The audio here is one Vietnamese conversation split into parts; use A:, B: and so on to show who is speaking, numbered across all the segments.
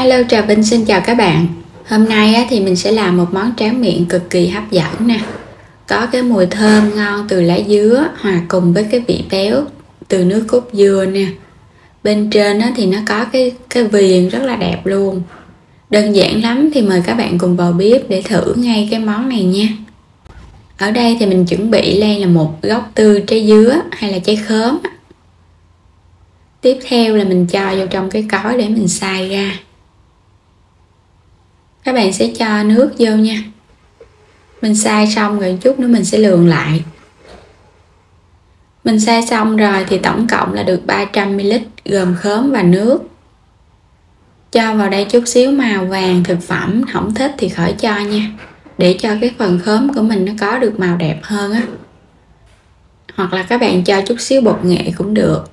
A: Hello, Trà Vinh xin chào các bạn. Hôm nay thì mình sẽ làm một món tráng miệng cực kỳ hấp dẫn nè. Có cái mùi thơm ngon từ lá dứa hòa cùng với cái vị béo từ nước cốt dừa nè. Bên trên thì nó có cái viền rất là đẹp luôn. Đơn giản lắm thì mời các bạn cùng vào bếp để thử ngay cái món này nha. Ở đây thì mình chuẩn bị đây là một gốc tươi trái dứa hay là trái khóm. Tiếp theo là mình cho vô trong cái cối để mình xay ra. Các bạn sẽ cho nước vô nha. Mình xay xong rồi chút nữa mình sẽ lường lại. Mình xay xong rồi thì tổng cộng là được 300ml gồm khóm và nước. Cho vào đây chút xíu màu vàng thực phẩm, không thích thì khỏi cho nha. Để cho cái phần khóm của mình nó có được màu đẹp hơn á. Hoặc là các bạn cho chút xíu bột nghệ cũng được.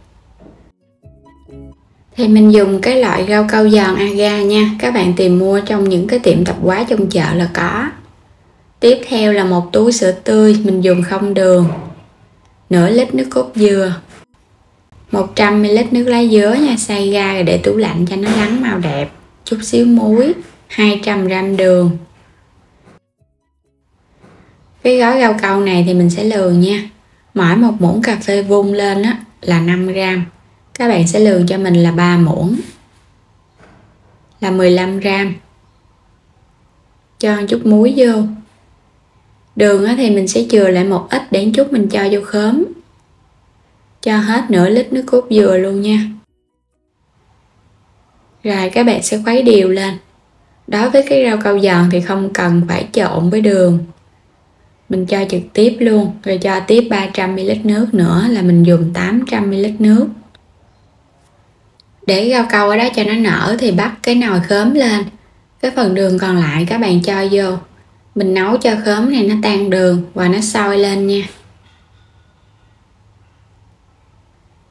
A: Thì mình dùng cái loại rau câu giòn agar nha. Các bạn tìm mua trong những cái tiệm tạp hóa trong chợ là có. Tiếp theo là một túi sữa tươi, mình dùng không đường, nửa lít nước cốt dừa, 100ml nước lá dứa nha, xay ra rồi để tủ lạnh cho nó lắng màu đẹp, chút xíu muối, 200g đường. Cái gói rau câu này thì mình sẽ lường nha. Mỗi một muỗng cà phê vung lên là 5g. Các bạn sẽ lường cho mình là 3 muỗng là 15g. Cho chút muối vô. Đường thì mình sẽ chừa lại một ít để chút mình cho vô khóm. Cho hết nửa lít nước cốt dừa luôn nha. Rồi các bạn sẽ khuấy đều lên. Đối với cái rau câu giòn thì không cần phải trộn với đường. Mình cho trực tiếp luôn. Rồi cho tiếp 300ml nước nữa là mình dùng 800ml nước. Để rau câu ở đó cho nó nở thì bắt cái nồi khóm lên. Cái phần đường còn lại các bạn cho vô. Mình nấu cho khóm này nó tan đường và nó sôi lên nha.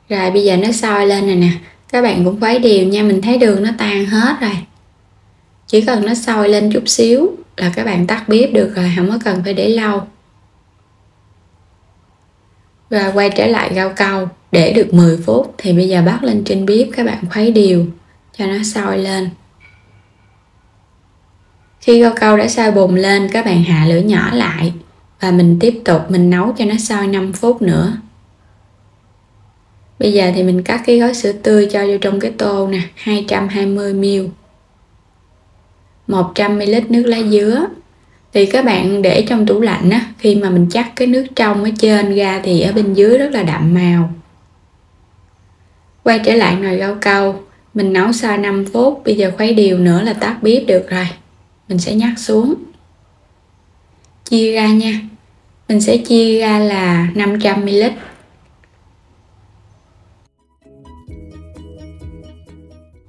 A: Rồi bây giờ nó sôi lên rồi nè. Các bạn cũng khuấy đều nha. Mình thấy đường nó tan hết rồi. Chỉ cần nó sôi lên chút xíu là các bạn tắt bếp được rồi. Không có cần phải để lâu. Rồi quay trở lại rau câu. Để được 10 phút thì bây giờ bắt lên trên bếp. Các bạn khuấy đều cho nó sôi lên. Khi rau câu đã sôi bùng lên, các bạn hạ lửa nhỏ lại và mình tiếp tục mình nấu cho nó sôi 5 phút nữa. Bây giờ thì mình cắt cái gói sữa tươi cho vô trong cái tô nè, 220ml. 100ml nước lá dứa. Thì các bạn để trong tủ lạnh khi mà mình chắc cái nước trong ở trên ra thì ở bên dưới rất là đậm màu. Quay trở lại nồi rau câu, mình nấu sôi 5 phút, bây giờ khuấy đều nữa là tắt bếp được rồi. Mình sẽ nhắc xuống. Chia ra nha. Mình sẽ chia ra là 500ml.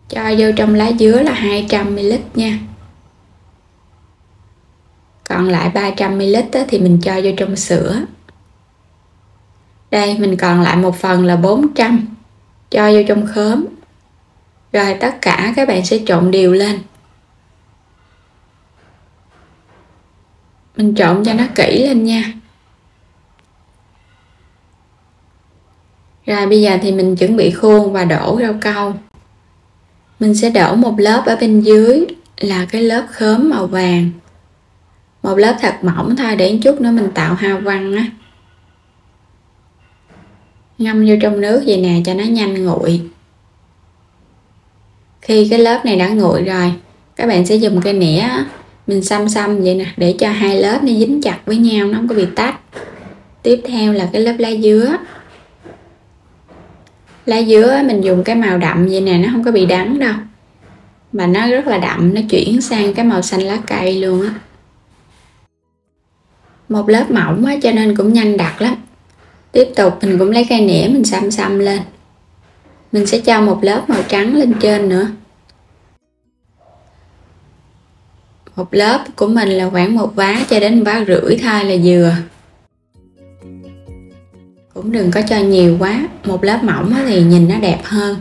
A: Cho vô trong lá dứa là 200ml nha. Còn lại 300ml thì mình cho vô trong sữa. Đây mình còn lại một phần là 400. Cho vô trong khóm. Rồi tất cả các bạn sẽ trộn đều lên. Mình trộn cho nó kỹ lên nha. Rồi bây giờ thì mình chuẩn bị khuôn và đổ rau câu. Mình sẽ đổ một lớp ở bên dưới là cái lớp khóm màu vàng. Một lớp thật mỏng thôi để chút nữa mình tạo hoa văn á. Ngâm vô trong nước vậy nè cho nó nhanh nguội. Khi cái lớp này đã nguội rồi, các bạn sẽ dùng cái nĩa mình xăm vậy nè để cho hai lớp nó dính chặt với nhau, nó không có bị tách. Tiếp theo là cái lớp lá dứa. Lá dứa mình dùng cái màu đậm vậy nè, nó không có bị đắng đâu. Mà nó rất là đậm, nó chuyển sang cái màu xanh lá cây luôn á. Một lớp mỏng cho nên cũng nhanh đặc lắm. Tiếp tục mình cũng lấy cây nĩa mình xăm lên. Mình sẽ cho một lớp màu trắng lên trên nữa. Một lớp của mình là khoảng một vá cho đến 1,5 vá thôi là vừa. Cũng đừng có cho nhiều quá. Một lớp mỏng thì nhìn nó đẹp hơn.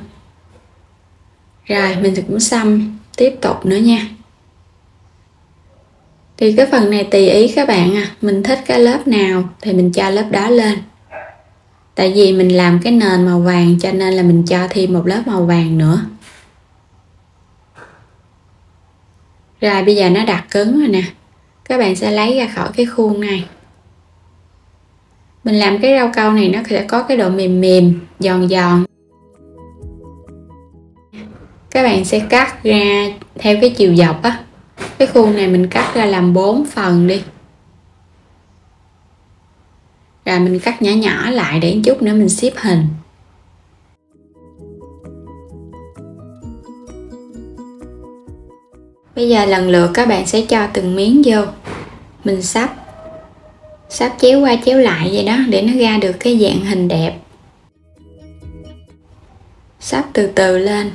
A: Rồi mình cũng xăm tiếp tục nữa nha. Thì cái phần này tùy ý các bạn mình thích cái lớp nào thì mình cho lớp đó lên. Tại vì mình làm cái nền màu vàng cho nên là mình cho thêm một lớp màu vàng nữa. Rồi bây giờ nó đặt cứng rồi nè, các bạn sẽ lấy ra khỏi cái khuôn này. Mình làm cái rau câu này nó sẽ có cái độ mềm mềm, giòn giòn. Các bạn sẽ cắt ra theo cái chiều dọc á. Cái khuôn này mình cắt ra làm 4 phần đi. Rồi mình cắt nhỏ nhỏ lại để chút nữa mình xếp hình. Bây giờ lần lượt các bạn sẽ cho từng miếng vô. Mình sắp chéo qua chéo lại vậy đó để nó ra được cái dạng hình đẹp. Sắp từ từ lên.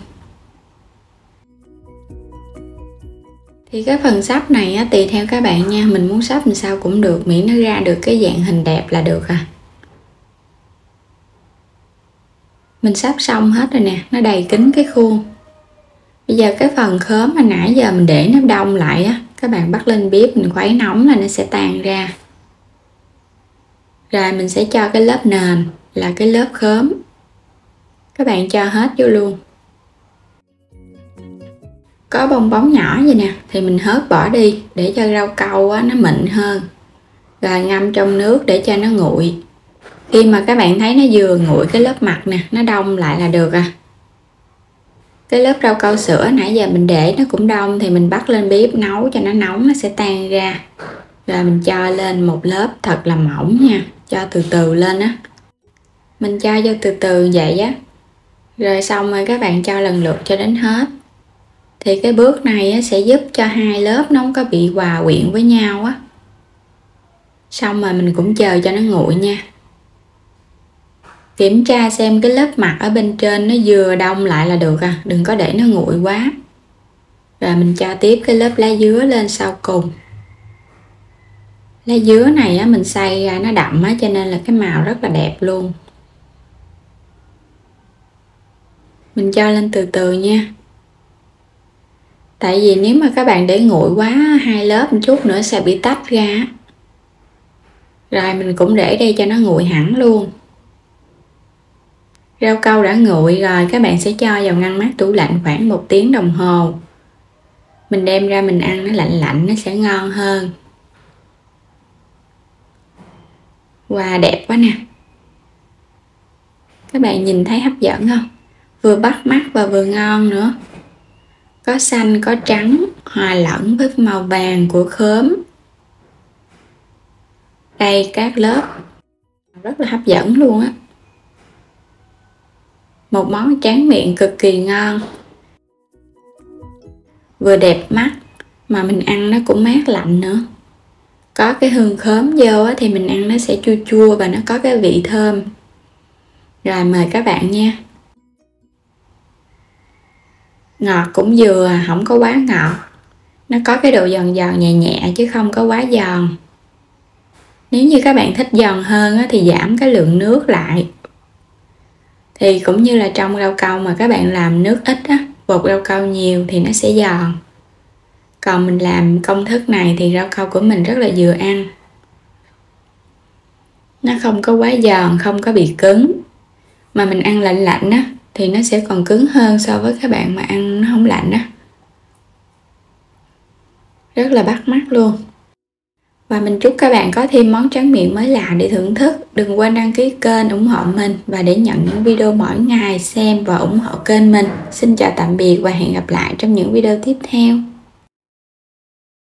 A: Thì cái phần sắp này á, tùy theo các bạn nha, mình muốn sắp làm sao cũng được, miễn nó ra được cái dạng hình đẹp là được à. Mình sắp xong hết rồi nè, nó đầy kín cái khuôn. Bây giờ cái phần khóm mà nãy giờ mình để nó đông lại á, các bạn bắt lên bếp mình khuấy nóng là nó sẽ tan ra. Rồi mình sẽ cho cái lớp nền là cái lớp khóm. Các bạn cho hết vô luôn. Có bong bóng nhỏ vậy nè thì mình hớt bỏ đi để cho rau câu á, nó mịn hơn. Rồi ngâm trong nước để cho nó nguội. Khi mà các bạn thấy nó vừa nguội cái lớp mặt nè, nó đông lại là được à. Cái lớp rau câu sữa nãy giờ mình để nó cũng đông thì mình bắt lên bếp nấu cho nó nóng, nó sẽ tan ra. Rồi mình cho lên một lớp thật là mỏng nha, cho từ từ lên á. Mình cho vô từ từ vậy á. Rồi xong rồi các bạn cho lần lượt cho đến hết. Thì cái bước này sẽ giúp cho hai lớp nó không có bị hòa quyện với nhau á. Xong rồi mình cũng chờ cho nó nguội nha. Kiểm tra xem cái lớp mặt ở bên trên nó vừa đông lại là được à, đừng có để nó nguội quá. Rồi mình cho tiếp cái lớp lá dứa lên sau cùng. Lá dứa này á, mình xay ra nó đậm á, cho nên là cái màu rất là đẹp luôn. Mình cho lên từ từ nha. Tại vì nếu mà các bạn để nguội quá hai lớp một chút nữa sẽ bị tách ra. Rồi mình cũng để đây cho nó nguội hẳn luôn. Rau câu đã nguội rồi, các bạn sẽ cho vào ngăn mát tủ lạnh khoảng 1 tiếng đồng hồ. Mình đem ra mình ăn nó lạnh lạnh nó sẽ ngon hơn. Wow, đẹp quá nè. Các bạn nhìn thấy hấp dẫn không? Vừa bắt mắt và vừa ngon nữa. Có xanh, có trắng, hòa lẫn với màu vàng của khóm. Đây các lớp. Rất là hấp dẫn luôn á. Một món tráng miệng cực kỳ ngon. Vừa đẹp mắt mà mình ăn nó cũng mát lạnh nữa. Có cái hương khóm vô thì mình ăn nó sẽ chua chua và nó có cái vị thơm. Rồi mời các bạn nha. Ngọt cũng vừa, không có quá ngọt. Nó có cái độ giòn giòn nhẹ nhẹ chứ không có quá giòn. Nếu như các bạn thích giòn hơn thì giảm cái lượng nước lại. Thì cũng như là trong rau câu mà các bạn làm nước ít bột rau câu nhiều thì nó sẽ giòn. Còn mình làm công thức này thì rau câu của mình rất là vừa ăn. Nó không có quá giòn, không có bị cứng. Mà mình ăn lạnh lạnh thì nó sẽ còn cứng hơn so với các bạn mà ăn nó không lạnh Rất là bắt mắt luôn. Và mình chúc các bạn có thêm món tráng miệng mới lạ để thưởng thức. Đừng quên đăng ký kênh ủng hộ mình và để nhận những video mỗi ngày xem và ủng hộ kênh mình. Xin chào tạm biệt và hẹn gặp lại trong những video tiếp theo.